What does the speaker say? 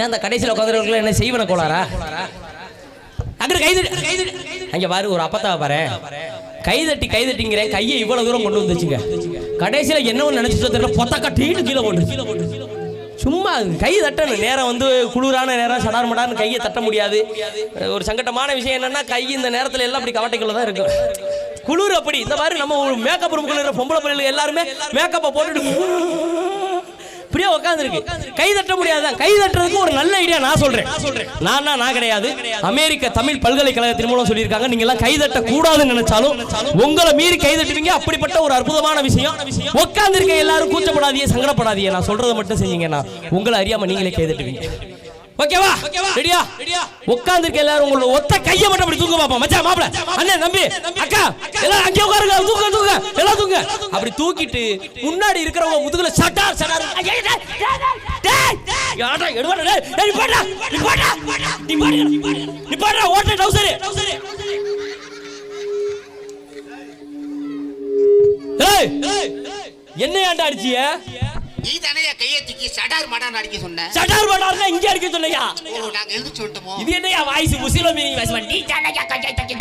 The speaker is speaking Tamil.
அந்த கடைசியில் உட்காந்துருக்கல என்ன செய்வன கோளாரா? அங்கே கைதட்டி அங்கே பாரு ஒரு அப்பத்தாவை பாரு, கைதட்டிங்கிறேன், கையை இவ்வளவு தூரம் கொண்டு வந்துச்சுங்க. கடைசியில் என்னவோ நினைச்சிட்டு தெரியல, பொத்த கட்டின்னு கீழே போட்டு சும்மா கை தட்டணும். நேரம் வந்து குளிரான நேரம், சடார் மடார்னு கையை தட்ட முடியாது. ஒரு சங்கட்டமான விஷயம் என்னன்னா, கை இந்த நேரத்தில் எல்லாம் அப்படி கவட்டைக்குள்ள தான் இருக்கும். குளிர் அப்படி இந்த மாதிரி நம்ம ஒரு மேக்கப் ரூமுக்குள்ள பொம்பளை பிள்ளைகள் எல்லாருமே மேக்கப்பை போட்டுட்டு இப்படியே உட்காந்துருக்கு. கை தட்ட முடியாதுதான். கை தட்டுறதுக்கு ஒரு நல்ல ஐடியா நான் சொல்றேன். நான் கிடையாது, அமெரிக்க தமிழ் பல்கலைக்கழகத்தின் மூலம் சொல்லியிருக்காங்க. நீங்க எல்லாம் கை தட்ட கூடாதுன்னு நினைச்சாலும் உங்களை மீறி கை தட்டுவீங்க. அப்படிப்பட்ட ஒரு அற்புதமான விஷயம். உட்கார்ந்துருக்க எல்லாரும் கூச்சப்படாதீங்க, சங்கடப்படாதீங்க. நான் சொல்றதை மட்டும் செஞ்சீங்கன்னா உங்களை அறியாம நீங்களே கை தட்டுவீங்க. ஓகேவா? ரெடியா? உட்கார்ந்துருக்க எல்லாரும் உங்களோட ஒத்த கையை மட்டும் அப்படி தூங்க பாப்போம். மச்சான், மாப்ள, அண்ணன், தம்பி, அக்கா எல்லாம் அங்கே உட்காருங்க. தூங்க எல்லாம் தூங்க. அப்படி தூக்கிட்டு முன்னாடி இருக்கிறவங்க முதுகுல சட்டார் ஓட்ட டவுசர். என்ன ஏன்டா அடிச்சிய? நீ தானே கையை தூக்கி சடார் மடான் அடிக்க சொன்ன. சடார் மடார்னா இங்க அடிக்க சொன்னையா? ஓ, நாங்க எழுதி சொல்லிட்டோமோ? இது என்னையா வாய்ஸ் முஸ்லிம் வாய்ஸ்? நீ தானே கையை தூக்கி